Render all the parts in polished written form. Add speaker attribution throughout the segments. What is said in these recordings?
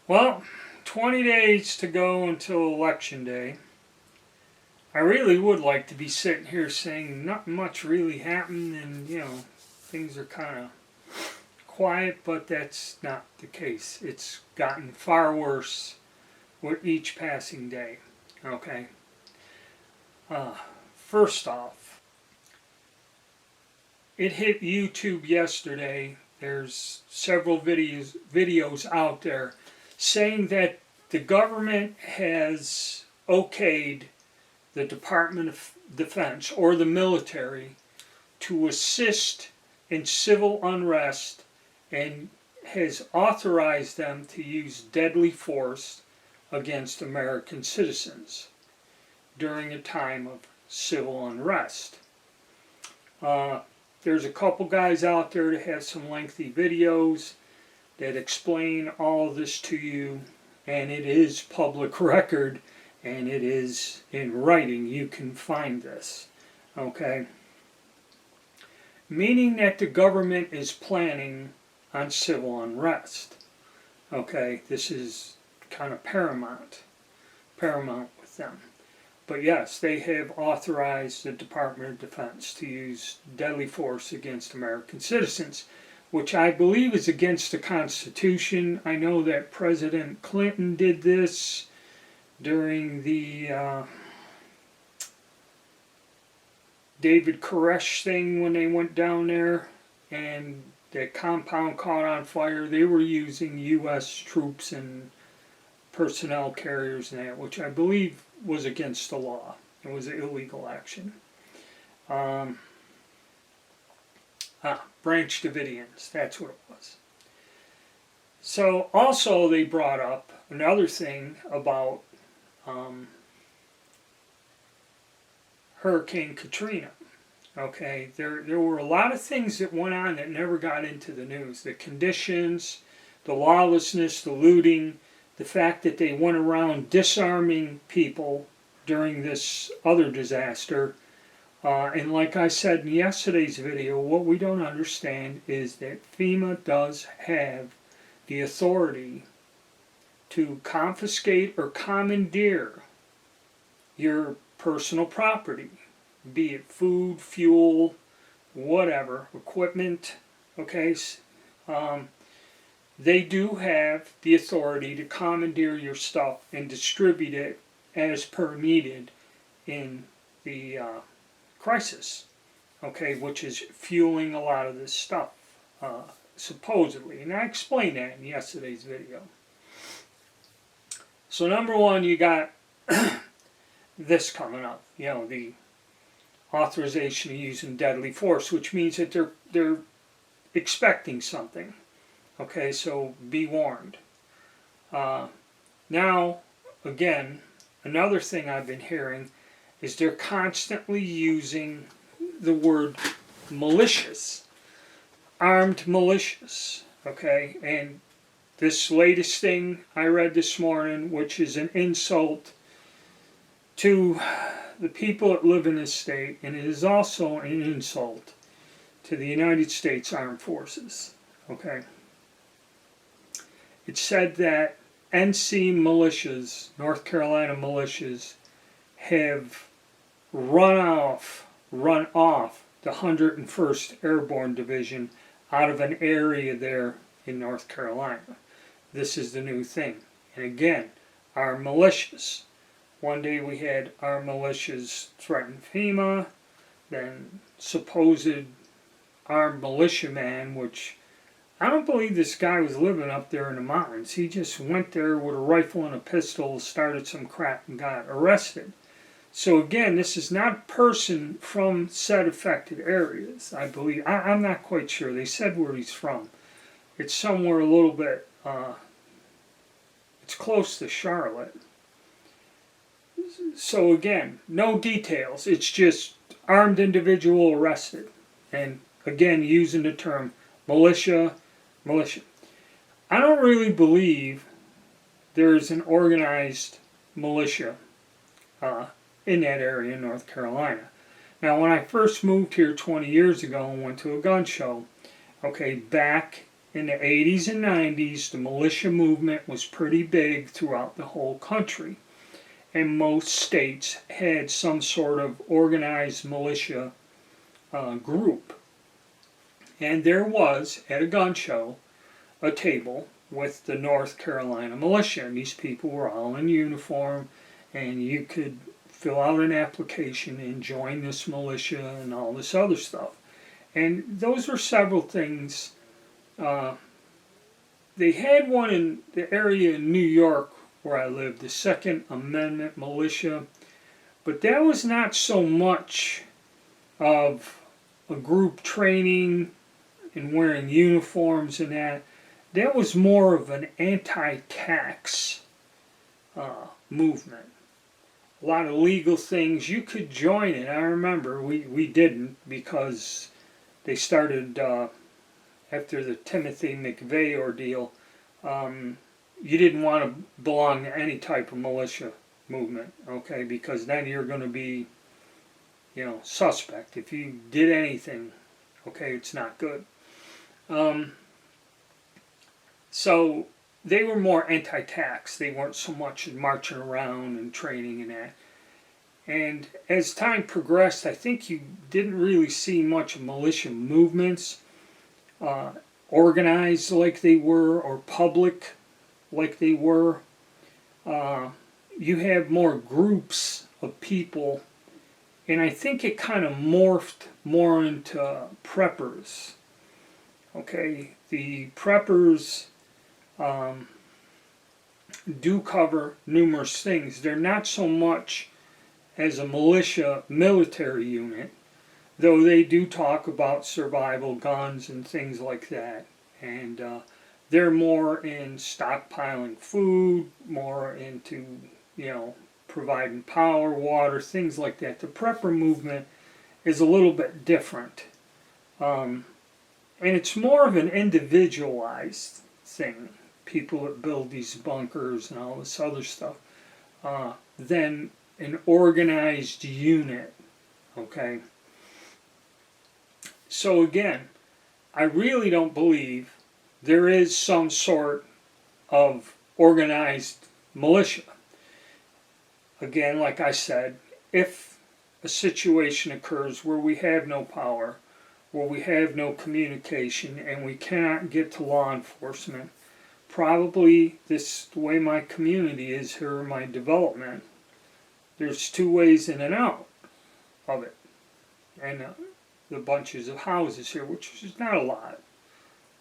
Speaker 1: Well, 20 days to go until Election Day. I really would like to be sitting here saying not much really happened and, things are kind of quiet, but that's not the case. It's gotten far worse with each passing day. Okay? First off, it hit YouTube yesterday. There's several videos out there saying that the government has okayed the Department of Defense or the military to assist in civil unrest and has authorized them to use deadly force against American citizens during a time of civil unrest. There's a couple guys out there that have some lengthy videos that explain all this to you, and it is public record and it is in writing. You can find this, okay? Meaning that the government is planning on civil unrest, okay? This is kind of paramount with them. But yes, they have authorized the Department of Defense to use deadly force against American citizens, which I believe is against the Constitution. I know that President Clinton did this during the David Koresh thing when they went down there and the compound caught on fire. They were using U.S. troops and personnel carriers and that, which I believe was against the law. It was illegal action. Branch Davidians, that's what it was. So also they brought up another thing about Hurricane Katrina. Okay, there were a lot of things that went on that never got into the news. The conditions, the lawlessness, the looting, the fact that they went around disarming people during this other disaster. And like I said in yesterday's video, what we don't understand is that FEMA does have the authority to confiscate or commandeer your personal property, be it food, fuel, whatever, equipment, okay? They do have the authority to commandeer your stuff and distribute it as per needed in the crisis, okay, which is fueling a lot of this stuff, supposedly. And I explained that in yesterday's video. So number one, you got this coming up, the authorization of using deadly force, which means that they're expecting something. Okay, so be warned. Now, again, another thing I've been hearing is they're constantly using the word militias, armed militias, okay? And this latest thing I read this morning, which is an insult to the people that live in this state, and it is also an insult to the United States Armed Forces, okay? It said that NC militias, North Carolina militias, have run off the 101st Airborne Division out of an area there in North Carolina. This is the new thing. And again, our militias. One day we had our militias threaten FEMA, then supposed armed militiaman, which I don't believe this guy was living up there in the mountains. He just went there with a rifle and a pistol, started some crap, and got arrested. So again, this is not a person from said affected areas, I believe. I'm not quite sure. They said where he's from. It's somewhere a little bit, it's close to Charlotte. So again, no details. It's just armed individual arrested. And again, using the term militia. I don't really believe there's an organized militia in that area in North Carolina. Now, when I first moved here 20 years ago and went to a gun show, okay, back in the 80s and 90s, the militia movement was pretty big throughout the whole country. And most states had some sort of organized militia group. And there was, at a gun show, a table with the North Carolina militia. And these people were all in uniform, and you could fill out an application and join this militia and all this other stuff. And those were several things. They had one in the area in New York where I lived, the Second Amendment militia, but that was not so much of a group training and wearing uniforms and that. That was more of an anti-tax movement. A lot of legal things. You could join it. I remember we didn't, because they started after the Timothy McVeigh ordeal. You didn't want to belong to any type of militia movement, okay, because then you're going to be, suspect. If you did anything, okay, it's not good. So they were more anti-tax. They weren't so much marching around and training and that. And as time progressed, I think you didn't really see much of militia movements organized like they were, or public like they were. You have more groups of people, and I think it kind of morphed more into preppers. Okay, the preppers do cover numerous things. They're not so much as a militia military unit, though they do talk about survival, guns, and things like that. And they're more in stockpiling food, more into, providing power, water, things like that. The prepper movement is a little bit different. And it's more of an individualized thing, people that build these bunkers and all this other stuff, than an organized unit, okay? So again, I really don't believe there is some sort of organized militia. Again, like I said, if a situation occurs where we have no power, where we have no communication, and we cannot get to law enforcement, probably the way my community is here, my development, there's two ways in and out of it. And the bunches of houses here, which is not a lot.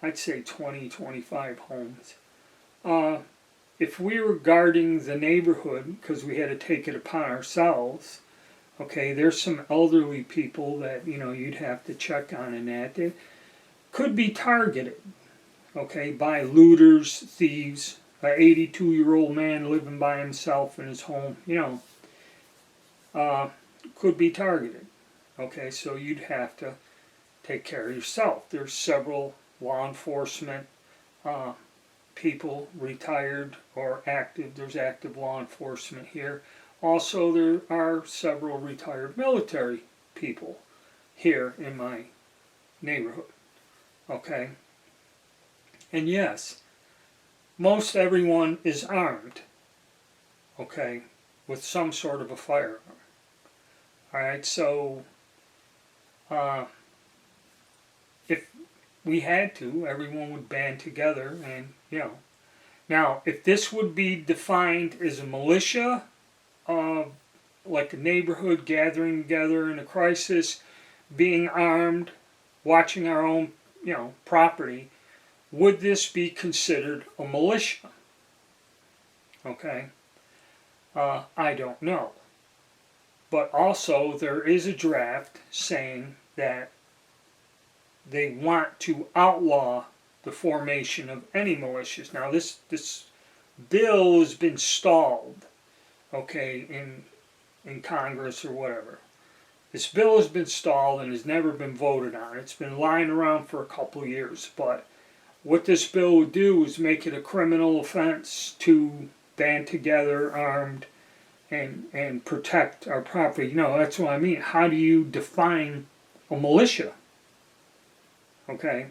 Speaker 1: I'd say 20, 25 homes. If we were guarding the neighborhood, because we had to take it upon ourselves, okay, there's some elderly people that, you'd have to check on and that. They could be targeted, okay, by looters, thieves, an 82-year-old man living by himself in his home, could be targeted. Okay, so you'd have to take care of yourself. There's several law enforcement people, retired or active. There's active law enforcement here. Also, there are several retired military people here in my neighborhood. Okay? And yes, most everyone is armed, okay, with some sort of a firearm. Alright, so if we had to, everyone would band together and, Now, if this would be defined as a militia, like a neighborhood gathering together in a crisis, being armed, watching our own, property, would this be considered a militia? Okay? I don't know. But also, there is a draft saying that they want to outlaw the formation of any militias. Now, this bill has been stalled, okay, in Congress or whatever. This bill has been stalled and has never been voted on. It's been lying around for a couple of years. But what this bill would do is make it a criminal offense to band together armed and protect our property. That's what I mean. How do you define a militia? Okay?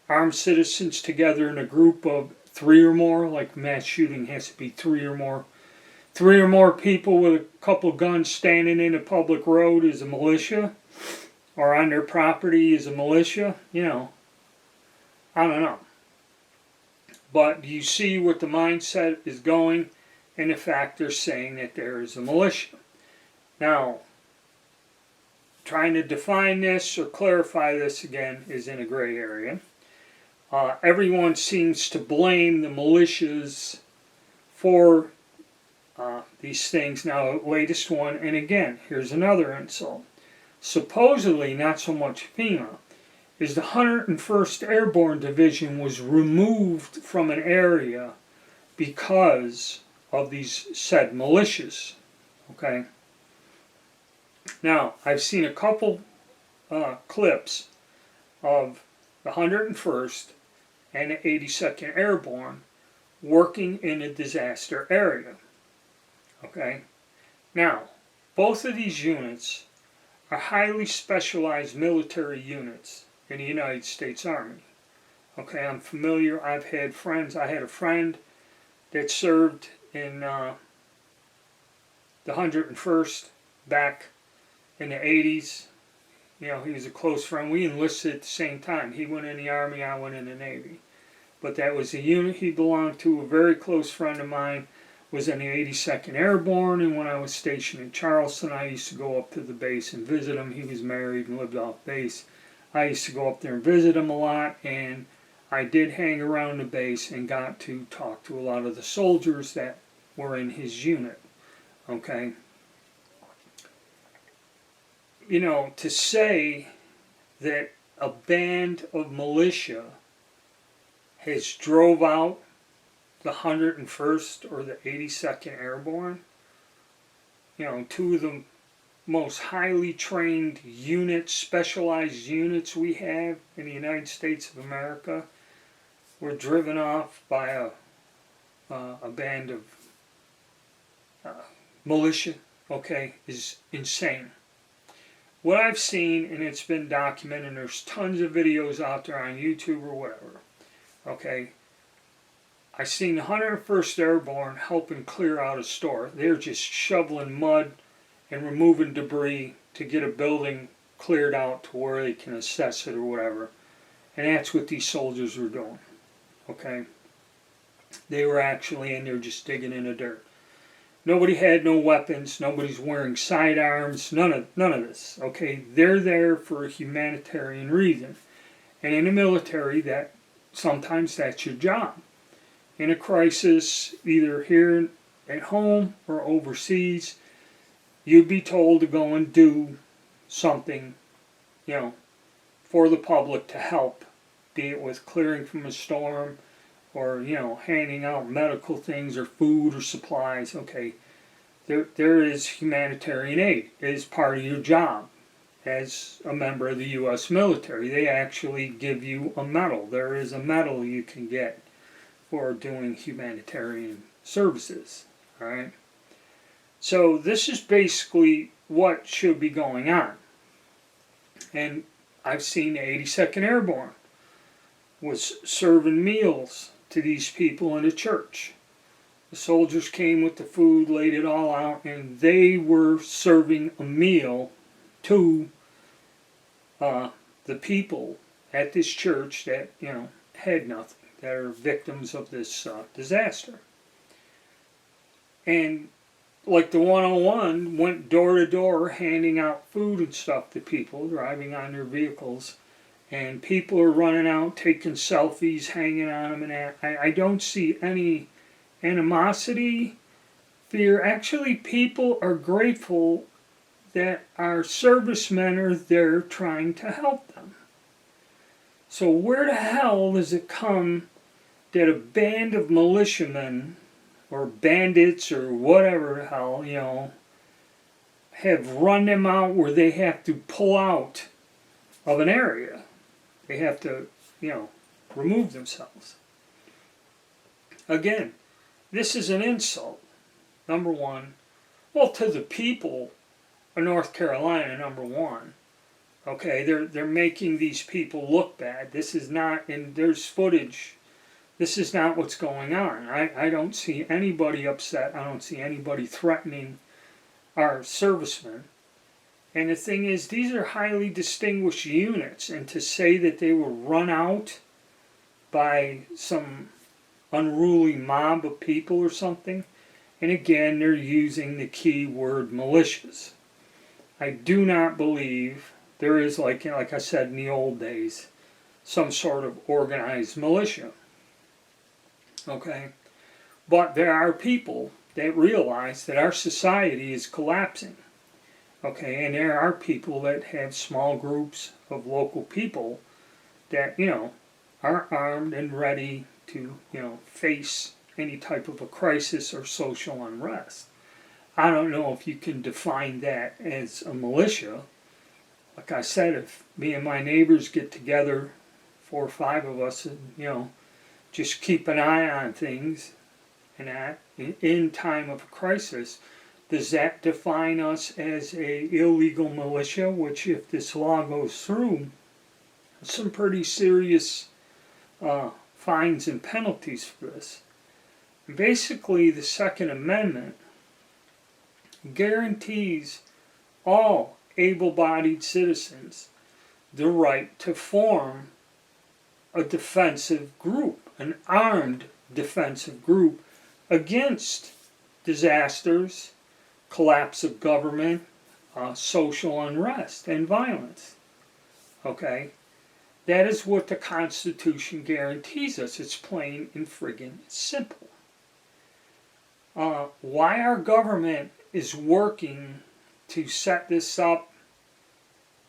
Speaker 1: armed citizens together in a group of 3 or more, like mass shooting has to be 3 or more. 3 or more people with a couple guns standing in a public road is a militia, or on their property is a militia. You know, I don't know. But you see what the mindset is going, and the fact they're saying that there is a militia. Now, trying to define this or clarify this again is in a gray area. Everyone seems to blame the militias for these things. Now, the latest one, and again, here's another insult. Supposedly, not so much FEMA, is the 101st Airborne Division was removed from an area because of these said militias. Okay? Now, I've seen a couple clips of the 101st and the 82nd Airborne working in a disaster area. Okay? Now, both of these units are highly specialized military units in the United States Army. Okay, I'm familiar. I've had friends. I had a friend that served in the 101st back in the 80s. You know, he was a close friend. We enlisted at the same time. He went in the Army, I went in the Navy. But that was the unit he belonged to. A very close friend of mine was in the 82nd Airborne, and when I was stationed in Charleston, I used to go up to the base and visit him. He was married and lived off base. I used to go up there and visit him a lot, and I did hang around the base and got to talk to a lot of the soldiers that were in his unit. Okay? You know, to say that a band of militia has drove out the 101st or the 82nd Airborne, you know, two of the most highly trained units, specialized units we have in the United States of America, were driven off by a band of militia, okay, is insane. What I've seen, and it's been documented, and there's tons of videos out there on YouTube or whatever, okay, I seen the 101st Airborne helping clear out a store. They're just shoveling mud and removing debris to get a building cleared out to where they can assess it or whatever. And that's what these soldiers were doing. Okay? They were actually in there just digging in the dirt. Nobody had no weapons. Nobody's wearing sidearms. None of this. Okay? They're there for a humanitarian reason. And in the military, that sometimes that's your job. In a crisis, either here at home or overseas, you'd be told to go and do something, you know, for the public to help, be it with clearing from a storm or, you know, handing out medical things or food or supplies. Okay, there is humanitarian aid. It is part of your job as a member of the U.S. military. They actually give you a medal. There is a medal you can get for doing humanitarian services. All right. So this is basically what should be going on. And I've seen the 82nd Airborne was serving meals to these people in the church. The soldiers came with the food, laid it all out, and they were serving a meal to the people at this church that, you know, had nothing, that are victims of this disaster. And like the 101 went door to door handing out food and stuff to people driving on their vehicles, and people are running out taking selfies, hanging on them, and that. I don't see any animosity, fear. Actually, people are grateful that our servicemen are there trying to help them. So where the hell does it come that a band of militiamen or bandits or whatever the hell, you know, have run them out where they have to pull out of an area? They have to, you know, remove themselves. Again, this is an insult, number one. Well, to the people of North Carolina, number one. Okay, they're making these people look bad. This is not, and there's footage. This is not what's going on. I don't see anybody upset. I don't see anybody threatening our servicemen. And the thing is, these are highly distinguished units, and to say that they were run out by some unruly mob of people or something, and again, they're using the key word militias. I do not believe there is, like I said in the old days, some sort of organized militia. Okay? But there are people that realize that our society is collapsing. Okay, and there are people that have small groups of local people that, are armed and ready to, face any type of a crisis or social unrest. I don't know if you can define that as a militia. Like I said, if me and my neighbors get together, 4 or 5 of us, and, just keep an eye on things and that in time of a crisis, does that define us as a illegal militia? Which, if this law goes through, some pretty serious fines and penalties for this. Basically, the Second Amendment guarantees all able-bodied citizens the right to form a defensive group, an armed defensive group against disasters, collapse of government, social unrest, and violence. Okay? That is what the Constitution guarantees us. It's plain and friggin' simple. Why our government is working to set this up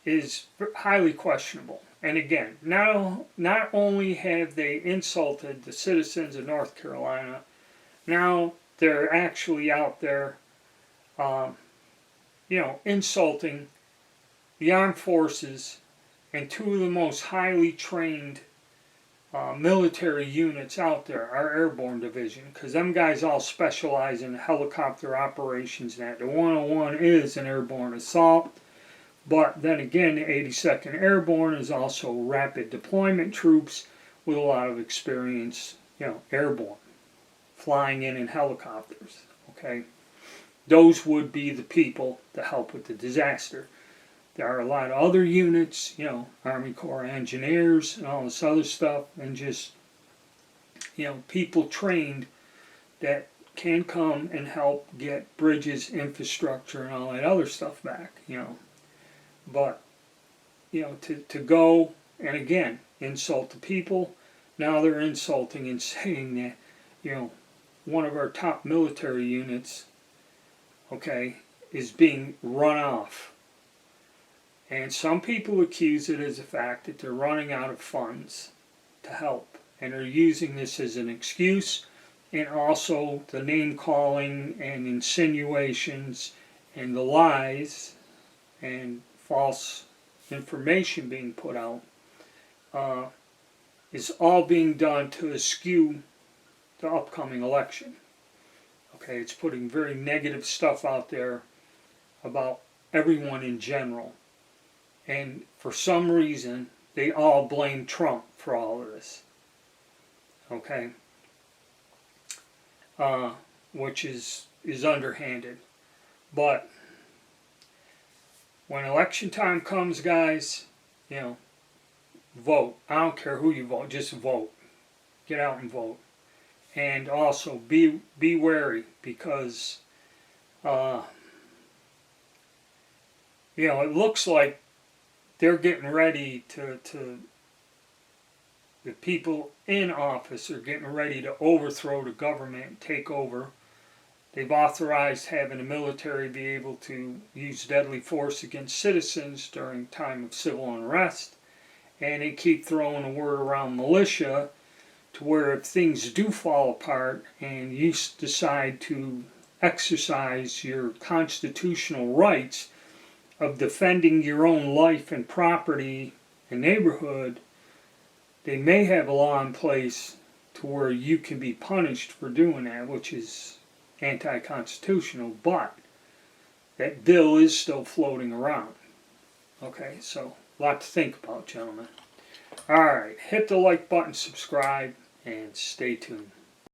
Speaker 1: is highly questionable. And again, not only have they insulted the citizens of North Carolina, now they're actually out there, insulting the armed forces and 2 of the most highly trained military units out there, our airborne division, because them guys all specialize in helicopter operations. That the 101 is an airborne assault, but then again, the 82nd Airborne is also rapid deployment troops with a lot of experience, airborne, flying in helicopters. Okay, those would be the people to help with the disaster. There are a lot of other units, Army Corps of Engineers and all this other stuff, and just, people trained that can come and help get bridges, infrastructure, and all that other stuff back, But, to go and again insult the people, now they're insulting and saying that, one of our top military units, okay, is being run off. And some people accuse it as the fact that they're running out of funds to help. And they're using this as an excuse, and also the name-calling and insinuations and the lies and false information being put out is all being done to eschew the upcoming election. Okay, it's putting very negative stuff out there about everyone in general. And for some reason, they all blame Trump for all of this. Okay? Which is underhanded. But when election time comes, guys, vote. I don't care who you vote, just vote. Get out and vote. And also be wary, because it looks like they're getting ready to the people in office are getting ready to overthrow the government and take over. They've authorized having the military be able to use deadly force against citizens during time of civil unrest. And they keep throwing the word around militia, to where if things do fall apart and you decide to exercise your constitutional rights of defending your own life and property and neighborhood, they may have a law in place to where you can be punished for doing that, which is anti-constitutional, but that bill is still floating around. Okay, so A lot to think about, gentlemen. Alright, hit the like button, subscribe, and stay tuned.